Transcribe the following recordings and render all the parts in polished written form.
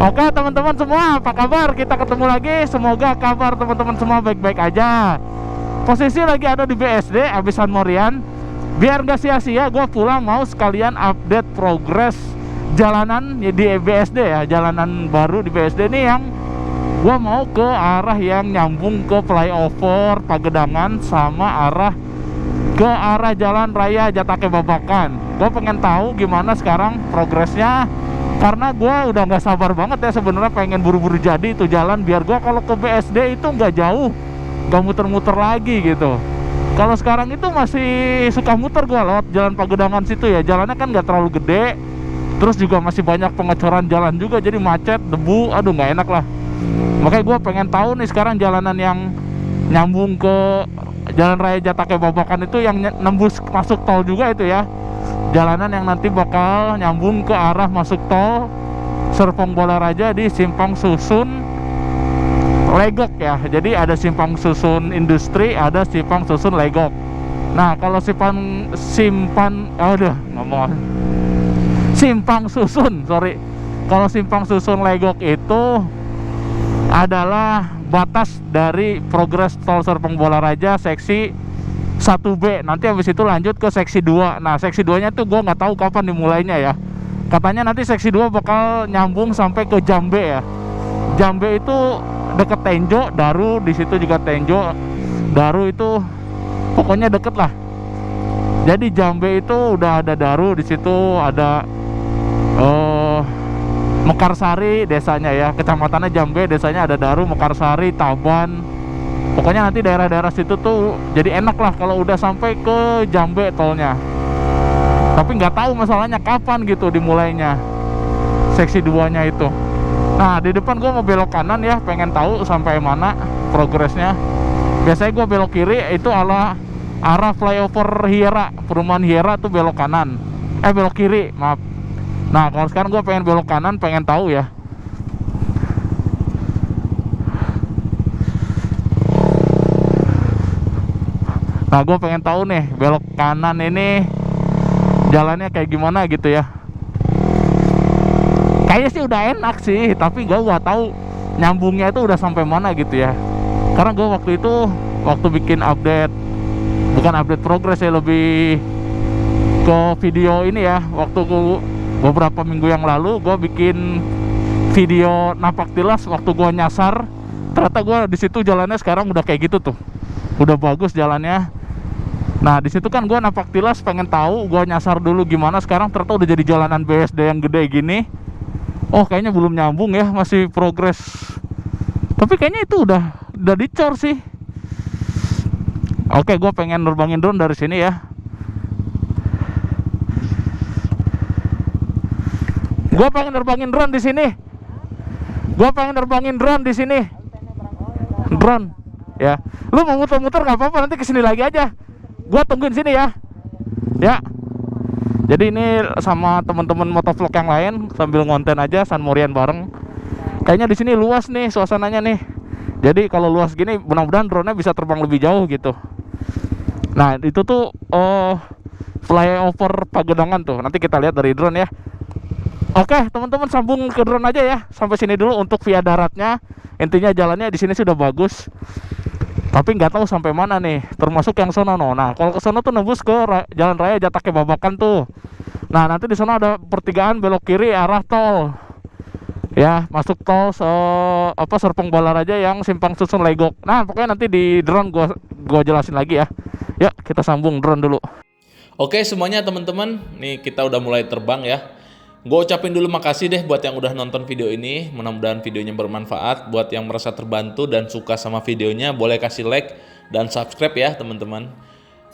Oke teman-teman semua, apa kabar? Kita ketemu lagi. Semoga kabar teman-teman semua baik-baik aja. Posisi lagi ada di BSD, abis San Morian. Biar gak sia-sia, gue pulang mau sekalian update progres jalanan di BSD ya. Jalanan baru di BSD nih yang gue mau ke arah yang nyambung ke flyover Pagedangan sama ke arah Jalan Raya Jatake Babakan. Gue pengen tahu gimana sekarang progresnya, karena gue udah nggak sabar banget ya sebenarnya, pengen buru-buru jadi itu jalan biar gue kalau ke BSD itu nggak jauh, nggak muter-muter lagi gitu. Kalau sekarang itu masih suka muter gue lewat Jalan Pagedangan situ ya, jalannya kan nggak terlalu gede, terus juga masih banyak pengecoran jalan juga, jadi macet, debu, aduh nggak enak lah. Makanya gue pengen tahu nih sekarang jalanan yang nyambung ke Jalan Raya Jatake Babakan itu yang nembus masuk tol juga itu ya, jalanan yang nanti bakal nyambung ke arah masuk tol Serpong Balaraja di Simpang Susun Legok ya. Jadi ada Simpang Susun Industri, ada Simpang Susun Legok. Nah kalau Simpang Susun, sorry, kalau Simpang Susun Legok itu adalah batas dari progres tol Serpong Balaraja seksi 1B. Nanti habis itu lanjut ke seksi 2. Nah seksi 2 nya tuh gue nggak tahu kapan dimulainya ya. Katanya nanti seksi 2 bakal nyambung sampai ke Jambe ya. Jambe itu deket Tenjo, Daru, di situ juga Tenjo, Daru itu pokoknya deket lah. Jadi Jambe itu udah ada Daru, di situ ada Mekarsari desanya ya, kecamatannya Jambe, desanya ada Daru, Mekarsari, Taban. Pokoknya nanti daerah-daerah situ tuh jadi enak lah kalau udah sampai ke Jambe tolnya. Tapi nggak tahu masalahnya kapan gitu dimulainya seksi 2 nya itu. Nah di depan gue mau belok kanan ya, pengen tahu sampai mana progresnya. Biasanya gue belok kiri itu arah flyover Hiera, perumahan Hiera tuh belok kanan, belok kiri maaf. Nah kalau sekarang gue pengen belok kanan, pengen tahu ya. Nah gue pengen tahu nih belok kanan ini jalannya kayak gimana gitu ya. Kayaknya sih udah enak sih, tapi gue gak tahu nyambungnya itu udah sampai mana gitu ya. Karena gue waktu bikin update, bukan update progres ya, lebih ke video ini ya. Waktu beberapa minggu yang lalu gue bikin video napak tilas waktu gue nyasar, ternyata gue di situ jalannya sekarang udah kayak gitu tuh, udah bagus jalannya. Nah di situ kan gue napak tilas pengen tahu, gue nyasar dulu gimana, sekarang ternyata udah jadi jalanan BSD yang gede gini. Oh kayaknya belum nyambung ya, masih progres. Tapi kayaknya itu udah dicor sih. Oke, gue pengen nerbangin drone dari sini ya. Gue pengen nerbangin drone di sini. Drone ya. Lu mau muter-muter nggak apa-apa, nanti kesini lagi aja. Gue tungguin sini ya. Ya. Jadi ini sama teman-teman motovlog yang lain sambil ngonten aja San Morian bareng. Kayaknya di sini luas nih suasananya nih. Jadi kalau luas gini mudah-mudahan drone-nya bisa terbang lebih jauh gitu. Nah, itu tuh flyover Pagedangan tuh. Nanti kita lihat dari drone ya. Oke, teman-teman sambung ke drone aja ya. Sampai sini dulu untuk via daratnya. Intinya jalannya di sini sudah bagus. Tapi nggak tahu sampai mana nih, termasuk yang sono. Nah, kalau ke sono tuh nembus ke Jalan Raya Jatake Babakan tuh. Nah, nanti di sana ada pertigaan belok kiri arah tol. Ya, masuk tol Serpong Balaraja yang Simpang Susun Legok. Nah, pokoknya nanti di drone gua jelasin lagi ya. Yuk, kita sambung drone dulu. Oke semuanya teman-teman, nih kita udah mulai terbang ya. Gue ucapin dulu makasih deh buat yang udah nonton video ini. Mudah-mudahan videonya bermanfaat. Buat yang merasa terbantu dan suka sama videonya, boleh kasih like dan subscribe ya teman-teman.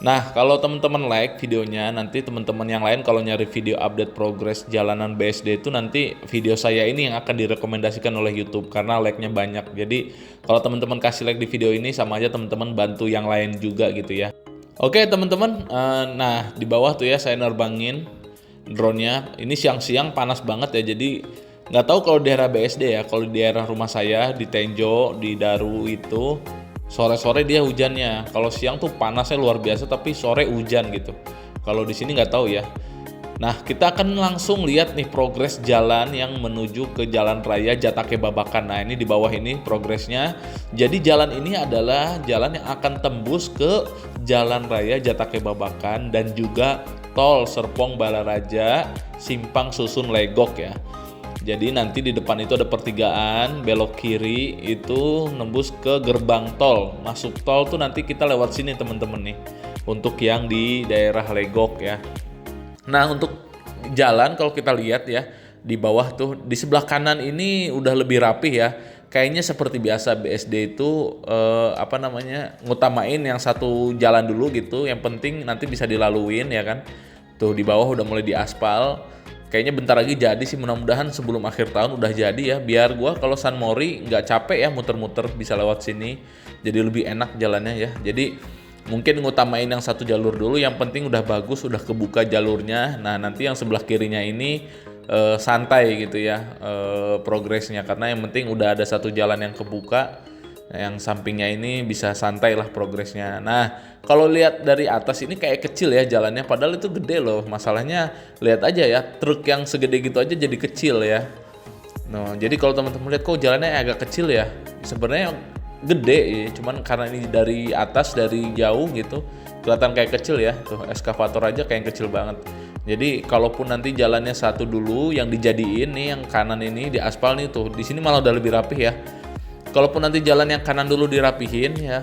Nah kalau teman-teman like videonya, nanti teman-teman yang lain kalau nyari video update progres jalanan BSD itu nanti video saya ini yang akan direkomendasikan oleh YouTube karena like-nya banyak. Jadi kalau teman-teman kasih like di video ini sama aja teman-teman bantu yang lain juga gitu ya. Oke teman-teman, nah di bawah tuh ya saya nerbangin drone-nya. Ini siang-siang panas banget ya, jadi nggak tahu kalau di daerah BSD ya. Kalau di daerah rumah saya di Tenjo, di Daru itu sore-sore dia hujannya. Kalau siang tuh panasnya luar biasa, tapi sore hujan gitu. Kalau di sini nggak tahu ya. Nah, kita akan langsung lihat nih progres jalan yang menuju ke Jalan Raya Jatake Babakan. Nah, ini di bawah ini progresnya. Jadi jalan ini adalah jalan yang akan tembus ke Jalan Raya Jatake Babakan dan juga tol Serpong Balaraja Simpang Susun Legok ya. Jadi nanti di depan itu ada pertigaan, belok kiri itu nembus ke gerbang tol. Masuk tol tuh nanti kita lewat sini teman-teman nih. Untuk yang di daerah Legok ya. Nah, untuk jalan kalau kita lihat ya di bawah tuh di sebelah kanan ini udah lebih rapih ya. Kayaknya seperti biasa BSD itu ngutamain yang satu jalan dulu gitu. Yang penting nanti bisa dilaluin ya kan. Tuh di bawah udah mulai diaspal. Kayaknya bentar lagi jadi sih, mudah-mudahan sebelum akhir tahun udah jadi ya. Biar gua kalau San Mori nggak capek ya muter-muter, bisa lewat sini. Jadi lebih enak jalannya ya. Jadi mungkin ngutamain yang satu jalur dulu, yang penting udah bagus, udah kebuka jalurnya. Nah nanti yang sebelah kirinya ini santai gitu ya progresnya, karena yang penting udah ada satu jalan yang kebuka. Yang sampingnya ini bisa santai lah progresnya. Nah kalau lihat dari atas ini kayak kecil ya jalannya, padahal itu gede loh. Masalahnya lihat aja ya, truk yang segede gitu aja jadi kecil ya. Nah jadi kalau teman-teman lihat kok jalannya agak kecil ya, sebenarnya gede ya, cuman karena ini dari atas dari jauh gitu kelihatan kayak kecil ya. Tuh eskavator aja kayak kecil banget. Jadi kalaupun nanti jalannya satu dulu yang dijadiin nih, yang kanan ini di aspal nih, tuh di sini malah udah lebih rapih ya. Kalaupun nanti jalan yang kanan dulu dirapihin ya,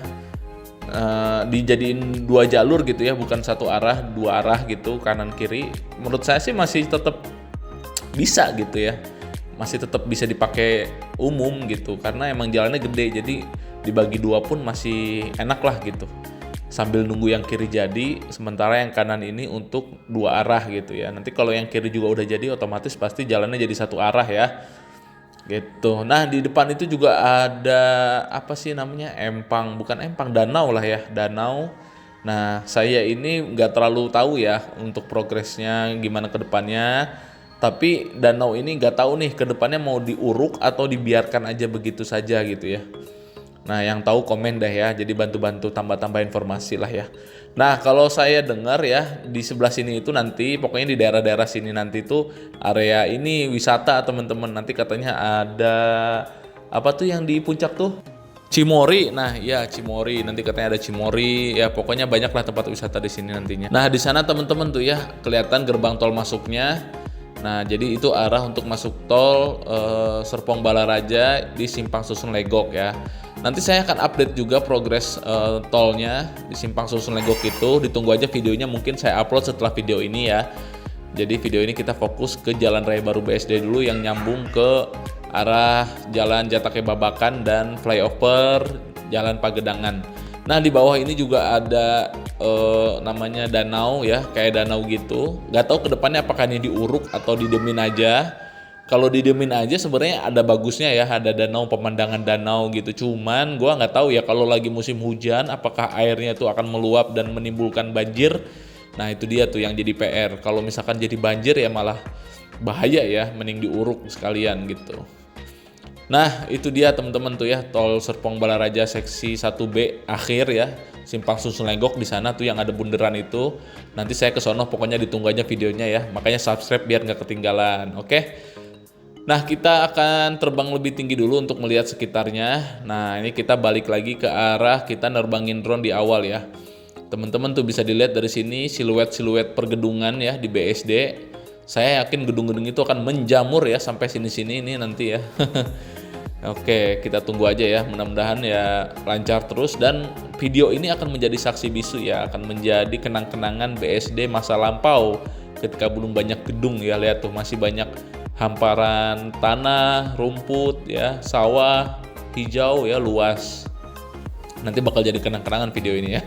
dijadiin 2 jalur gitu ya, bukan satu arah, 2 arah gitu kanan kiri, menurut saya sih masih tetap bisa gitu ya, masih tetap bisa dipakai umum gitu, karena emang jalannya gede. Jadi dibagi 2 pun masih enak lah gitu, sambil nunggu yang kiri jadi, sementara yang kanan ini untuk 2 arah gitu ya. Nanti kalau yang kiri juga udah jadi, otomatis pasti jalannya jadi satu arah ya gitu. Nah di depan itu juga ada apa sih namanya, danau lah ya, danau. Nah saya ini nggak terlalu tahu ya untuk progresnya gimana ke depannya, tapi danau ini nggak tahu nih ke depannya mau diuruk atau dibiarkan aja begitu saja gitu ya. Nah yang tahu komen dah ya, jadi bantu-bantu tambah-tambah informasi lah ya. Nah kalau saya dengar ya di sebelah sini itu nanti pokoknya di daerah-daerah sini nanti tuh area ini wisata teman-teman. Nanti katanya ada apa tuh yang di puncak tuh, Cimory. Nah ya Cimory, nanti katanya ada Cimory ya, pokoknya banyak lah tempat wisata di sini nantinya. Nah di sana teman-teman tuh ya kelihatan gerbang tol masuknya. Nah jadi itu arah untuk masuk tol Serpong Balaraja di Simpang Susun Legok ya. Nanti saya akan update juga progres tolnya di Simpang Susun Legok itu. Ditunggu aja videonya, mungkin saya upload setelah video ini ya. Jadi video ini kita fokus ke Jalan Raya Baru BSD dulu yang nyambung ke arah Jalan Jatake Babakan dan flyover Jalan Pagedangan. Nah di bawah ini juga ada namanya danau ya, kayak danau gitu. Gak tahu kedepannya apakah ini diuruk atau didemin aja. Kalau didemin aja sebenarnya ada bagusnya ya, ada danau, pemandangan danau gitu. Cuman gua nggak tahu ya kalau lagi musim hujan apakah airnya itu akan meluap dan menimbulkan banjir. Nah itu dia tuh yang jadi PR. Kalau misalkan jadi banjir ya malah bahaya ya, mending diuruk sekalian gitu. Nah itu dia teman-teman tuh ya, tol Serpong Balaraja seksi 1B akhir ya, Simpang Susun Legok. Di sana tuh yang ada bundaran itu. Nanti saya ke sono, pokoknya ditunggu aja videonya ya. Makanya subscribe biar nggak ketinggalan. Oke. Nah kita akan terbang lebih tinggi dulu untuk melihat sekitarnya. Nah ini kita balik lagi ke arah kita nerbangin drone di awal ya. Teman-teman tuh bisa dilihat dari sini siluet-siluet pergedungan ya di BSD. Saya yakin gedung-gedung itu akan menjamur ya sampai sini-sini ini nanti ya. Oke, kita tunggu aja ya. Mudah-mudahan ya lancar terus, dan video ini akan menjadi saksi bisu ya, akan menjadi kenang-kenangan BSD masa lampau ketika belum banyak gedung ya. Lihat tuh masih banyak hamparan tanah, rumput ya, sawah hijau ya, luas. Nanti bakal jadi kenang-kenangan video ini ya.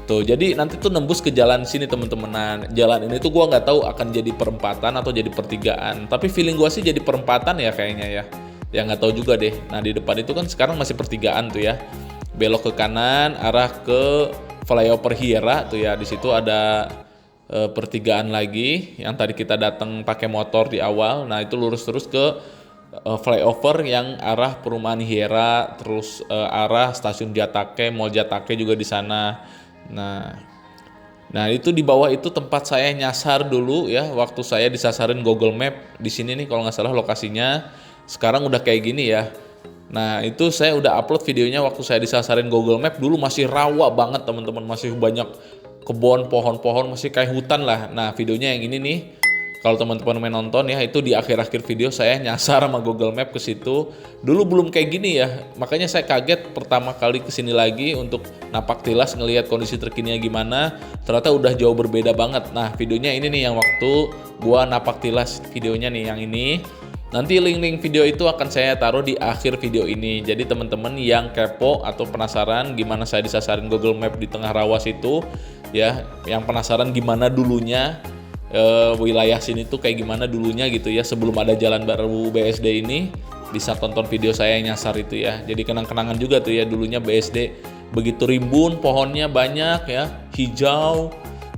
Tuh, jadi nanti tuh nembus ke jalan sini teman-teman. Nah, jalan ini tuh gua nggak tahu akan jadi perempatan atau jadi pertigaan. Tapi feeling gua sih jadi perempatan ya kayaknya ya. Ya nggak tahu juga deh. Nah, di depan itu kan sekarang masih pertigaan tuh ya. Belok ke kanan arah ke flyover Hiera tuh ya. Di situ ada pertigaan lagi yang tadi kita datang pakai motor di awal. Nah itu lurus terus ke flyover yang arah perumahan Hiera, terus arah stasiun Jatake, Mall Jatake juga di sana. Nah Nah, itu di bawah itu tempat saya nyasar dulu ya, waktu saya disasarin Google Map. Di sini nih kalau nggak salah lokasinya. Sekarang udah kayak gini ya. Nah, itu saya udah upload videonya waktu saya disasarin Google Map. Dulu masih rawa banget teman-teman, masih banyak kebun, pohon-pohon, masih kayak hutan lah. Nah, videonya yang ini nih. Kalau teman-teman main nonton ya, itu di akhir-akhir video saya nyasar sama Google Map ke situ. Dulu belum kayak gini ya, makanya saya kaget pertama kali kesini lagi untuk napak tilas ngelihat kondisi terkininya gimana. Ternyata udah jauh berbeda banget. Nah, videonya ini nih yang waktu gua napak tilas, videonya nih yang ini. Nanti link-link video itu akan saya taruh di akhir video ini. Jadi teman-teman yang kepo atau penasaran gimana saya disasarin Google Map di tengah rawa situ, ya, yang penasaran gimana dulunya wilayah sini tuh kayak gimana dulunya gitu ya, sebelum ada jalan baru BSD ini, bisa tonton video saya yang nyasar itu ya. Jadi kenang-kenangan juga tuh ya, dulunya BSD begitu rimbun, pohonnya banyak ya, hijau,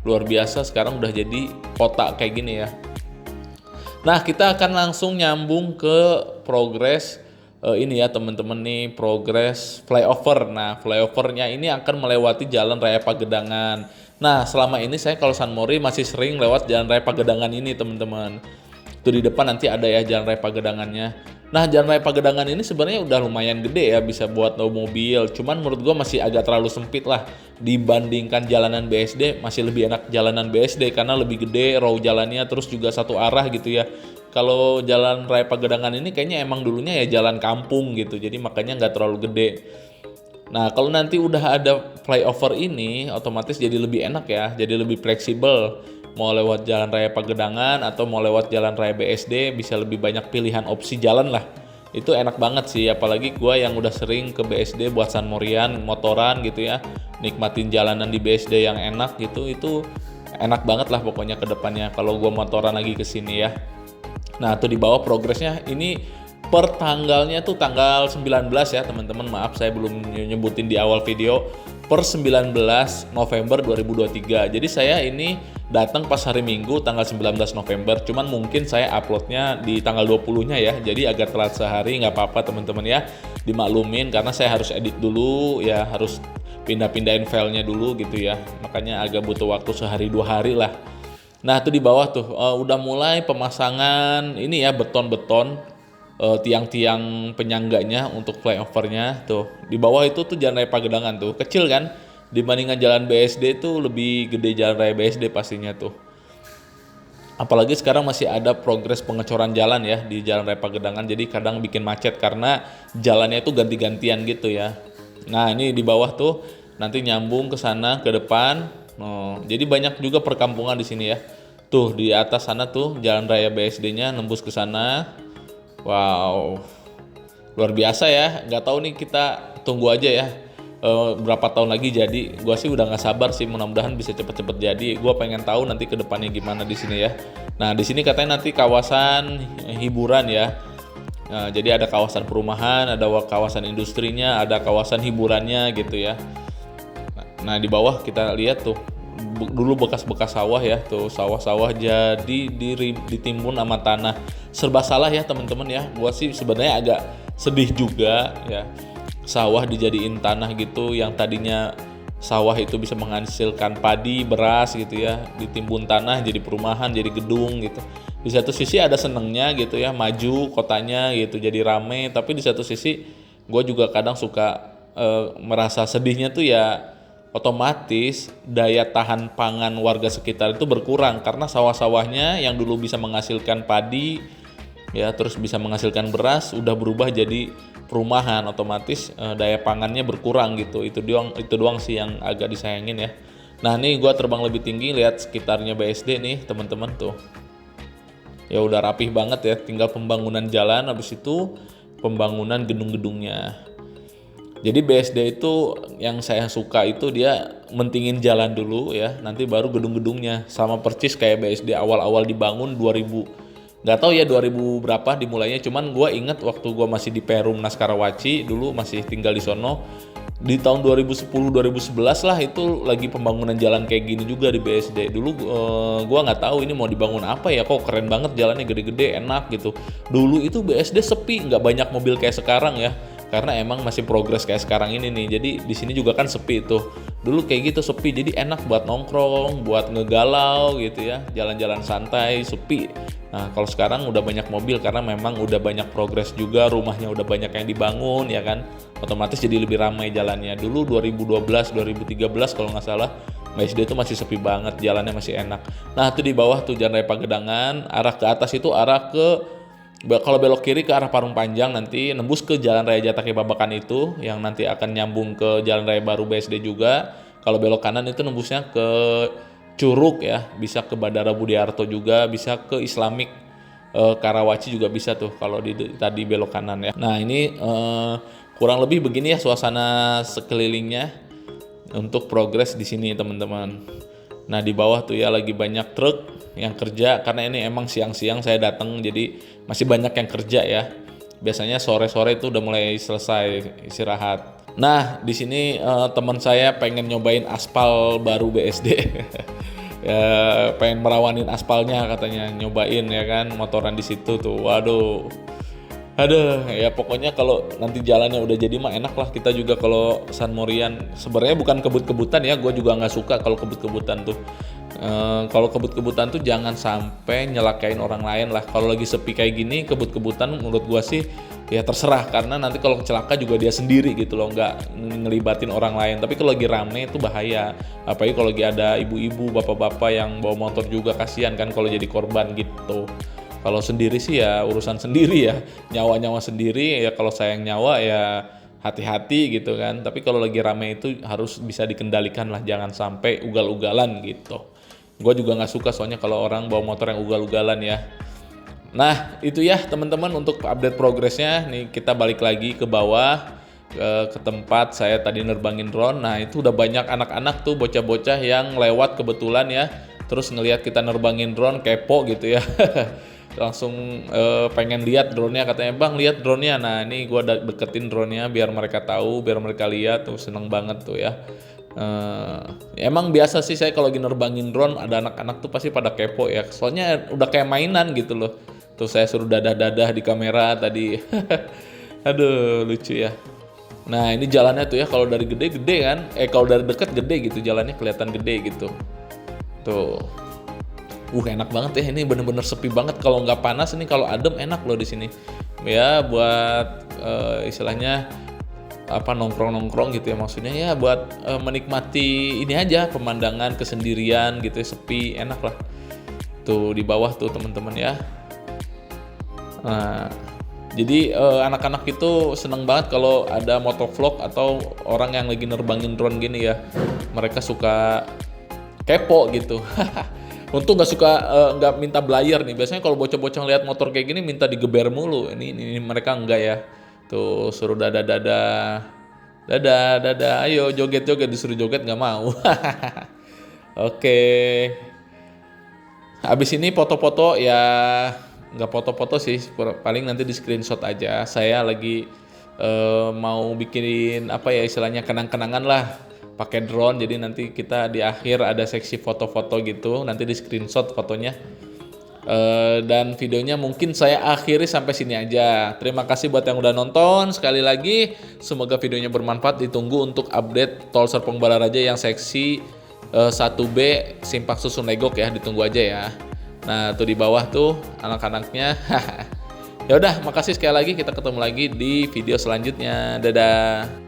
luar biasa. Sekarang udah jadi kota kayak gini ya. Nah, kita akan langsung nyambung ke progres ini ya teman-teman nih, progres flyover. Nah, flyovernya ini akan melewati Jalan Raya Pagedangan. Nah, selama ini saya kalau San Mori masih sering lewat Jalan Raya Pagedangan ini teman-teman. Itu di depan nanti ada ya Jalan Raya Pagedangannya. Nah, Jalan Raya Pagedangan ini sebenarnya udah lumayan gede ya, bisa buat mobil. Cuman menurut gua masih agak terlalu sempit lah dibandingkan jalanan BSD. Masih lebih enak jalanan BSD karena lebih gede, row jalannya, terus juga satu arah gitu ya. Kalau Jalan Raya Pagedangan ini kayaknya emang dulunya ya jalan kampung gitu, jadi makanya nggak terlalu gede. Nah, kalau nanti udah ada flyover ini, otomatis jadi lebih enak ya, jadi lebih fleksibel. Mau lewat Jalan Raya Pagedangan atau mau lewat Jalan Raya BSD, bisa lebih banyak pilihan opsi jalan lah. Itu enak banget sih, apalagi gua yang udah sering ke BSD buat San Morian, motoran gitu ya, nikmatin jalanan di BSD yang enak gitu, itu enak banget lah pokoknya ke depannya kalau gua motoran lagi ke sini ya. Nah, tuh di bawah progresnya ini per tanggalnya tuh tanggal 19 ya teman-teman, maaf saya belum nyebutin di awal video, per 19 November 2023. Jadi saya ini datang pas hari Minggu tanggal 19 November, cuman mungkin saya uploadnya di tanggal 20-nya ya, jadi agak telat sehari, nggak apa-apa teman-teman ya, dimaklumin karena saya harus edit dulu ya, harus pindah-pindahin filenya dulu gitu ya, makanya agak butuh waktu sehari 2 hari lah. Nah, itu di bawah tuh udah mulai pemasangan ini ya, beton-beton, tiang-tiang penyangganya untuk flyovernya tuh. Di bawah itu tuh Jalan Raya Pagedangan tuh, kecil kan? Dibandingkan Jalan BSD tuh lebih gede Jalan Raya BSD pastinya tuh. Apalagi sekarang masih ada progres pengecoran jalan ya di Jalan Raya Pagedangan, jadi kadang bikin macet karena jalannya itu ganti-gantian gitu ya. Nah, ini di bawah tuh nanti nyambung ke sana ke depan. Oh, jadi banyak juga perkampungan di sini ya. Tuh di atas sana tuh Jalan Raya BSD-nya nembus ke sana. Wow, luar biasa ya. Nggak tahu nih, kita tunggu aja ya. Berapa tahun lagi jadi. Gua sih udah nggak sabar sih, mudah-mudahan bisa cepet-cepet jadi. Gua pengen tahu nanti ke depannya gimana di sini ya. Nah, di sini katanya nanti kawasan hiburan ya. Nah, jadi ada kawasan perumahan, ada kawasan industrinya, ada kawasan hiburannya gitu ya. Nah, di bawah kita lihat tuh dulu bekas-bekas sawah ya, tuh sawah-sawah jadi ditimbun sama tanah. Serba salah ya teman-teman ya. Gua sih sebenarnya agak sedih juga ya. Sawah dijadiin tanah gitu, yang tadinya sawah itu bisa menghasilkan padi, beras gitu ya, ditimbun tanah jadi perumahan, jadi gedung gitu. Di satu sisi ada senengnya gitu ya, maju kotanya gitu, jadi rame. Tapi di satu sisi gue juga kadang suka merasa sedihnya tuh ya, otomatis daya tahan pangan warga sekitar itu berkurang karena sawah-sawahnya yang dulu bisa menghasilkan padi ya, terus bisa menghasilkan beras, udah berubah jadi perumahan, otomatis daya pangannya berkurang gitu. Itu doang sih yang agak disayangin ya. Nah, nih gua terbang lebih tinggi, lihat sekitarnya BSD nih teman-teman tuh. Ya udah rapih banget ya, tinggal pembangunan jalan, habis itu pembangunan gedung-gedungnya. Jadi BSD itu yang saya suka itu dia mentingin jalan dulu ya, nanti baru gedung-gedungnya. Sama persis kayak BSD awal-awal dibangun 2000. Nggak tahu ya 2000 berapa dimulainya, cuman gue inget waktu gue masih di Perumnas Karawaci, dulu masih tinggal di sono. Di tahun 2010-2011 lah itu lagi pembangunan jalan kayak gini juga di BSD. Dulu gue nggak tahu ini mau dibangun apa ya, kok keren banget jalannya, gede-gede, enak gitu. Dulu itu BSD sepi, nggak banyak mobil kayak sekarang ya. karena emang masih progres kayak sekarang ini nih. Jadi di sini juga kan sepi tuh. Dulu kayak gitu sepi, jadi enak buat nongkrong, buat ngegalau gitu ya, jalan-jalan santai, sepi. Nah kalau sekarang udah banyak mobil karena memang udah banyak progres juga, rumahnya udah banyak yang dibangun ya kan, otomatis jadi lebih ramai jalannya. Dulu 2012, 2013 kalau nggak salah, BSD itu masih sepi banget, jalannya masih enak. Nah itu di bawah tuh Jalan Raya Pagedangan, arah ke atas itu arah ke, kalau belok kiri ke arah Parung Panjang nanti nembus ke Jalan Raya Jatake Babakan itu yang nanti akan nyambung ke Jalan Raya Baru BSD juga. Kalau belok kanan itu nembusnya ke Curug ya, bisa ke Bandara Budiarto juga, bisa ke Islamic Karawaci juga bisa tuh kalau tadi belok kanan ya. Nah ini kurang lebih begini ya suasana sekelilingnya untuk progres di sini teman-teman. Nah di bawah tuh ya lagi banyak truk yang kerja karena ini emang siang-siang saya datang, jadi masih banyak yang kerja ya. Biasanya sore-sore itu udah mulai selesai istirahat. Nah di sini teman saya pengen nyobain aspal baru BSD. Ya, pengen merawanin aspalnya katanya, nyobain ya kan, motoran di situ tuh. Waduh. Aduh, ya pokoknya kalau nanti jalannya udah jadi mah enak lah. Kita juga kalau San Morian sebenarnya bukan kebut-kebutan ya, gue juga nggak suka kalau kebut-kebutan tuh. Kalau kebut-kebutan tuh jangan sampai nyelakain orang lain lah. Kalau lagi sepi kayak gini, kebut-kebutan menurut gue sih ya terserah, karena nanti kalau celaka juga dia sendiri gitu loh, nggak ngelibatin orang lain. Tapi kalau lagi rame itu bahaya, apalagi kalau lagi ada ibu-ibu, bapak-bapak yang bawa motor juga, kasihan kan kalau jadi korban gitu. Kalau sendiri sih ya urusan sendiri ya, nyawa-nyawa sendiri ya, kalau sayang nyawa ya hati-hati gitu kan. Tapi kalau lagi rame itu harus bisa dikendalikan lah, jangan sampai ugal-ugalan gitu. Gue juga nggak suka soalnya kalau orang bawa motor yang ugal-ugalan ya. Nah itu ya teman-teman untuk update progresnya. Nih kita balik lagi ke bawah ke tempat saya tadi nerbangin drone. Nah itu udah banyak anak-anak tuh, bocah-bocah yang lewat kebetulan ya, terus ngelihat kita nerbangin drone, kepo gitu ya. Langsung pengen lihat drone-nya, katanya bang lihat drone-nya. Nah ini gue deketin drone-nya biar mereka tahu, biar mereka lihat tuh, seneng banget tuh ya. Emang biasa sih saya kalau lagi nerbangin drone ada anak-anak tuh pasti pada kepo ya, soalnya udah kayak mainan gitu loh. Tuh saya suruh dadah-dadah di kamera tadi. Aduh lucu ya. Nah ini jalannya tuh ya, kalau dari gede kan, kalau dari deket gede gitu, jalannya kelihatan gede gitu. Tuh. Enak banget ya, ini bener-bener sepi banget. Kalau nggak panas ini, kalau adem enak loh di sini. Ya buat istilahnya apa, nongkrong-nongkrong gitu ya, maksudnya ya buat menikmati ini aja, pemandangan kesendirian gitu ya, sepi, enak lah. Tuh di bawah tuh teman-teman ya. Nah, jadi anak-anak itu seneng banget kalau ada motovlog atau orang yang lagi nerbangin drone gini ya. Mereka suka kepo gitu. Untung nggak minta belayar nih. Biasanya kalau bocah-bocah lihat motor kayak gini minta digeber mulu. Ini mereka enggak ya. Tuh suruh dadah, ayo joget, disuruh joget nggak mau. Oke. Habis ini foto-foto ya, nggak foto-foto sih, paling nanti di screenshot aja. Saya lagi mau bikin apa ya istilahnya, kenang-kenangan lah pakai drone. Jadi nanti kita di akhir ada seksi foto-foto gitu, nanti di screenshot fotonya. Dan videonya mungkin saya akhiri sampai sini aja. Terima kasih buat yang udah nonton. Sekali lagi semoga videonya bermanfaat. Ditunggu untuk update Tol Serpong Balaraja yang seksi 1B Simpang Susun Legok ya, ditunggu aja ya. Nah tuh di bawah tuh anak-anaknya. Ya udah, makasih sekali lagi, kita ketemu lagi di video selanjutnya. Dadah.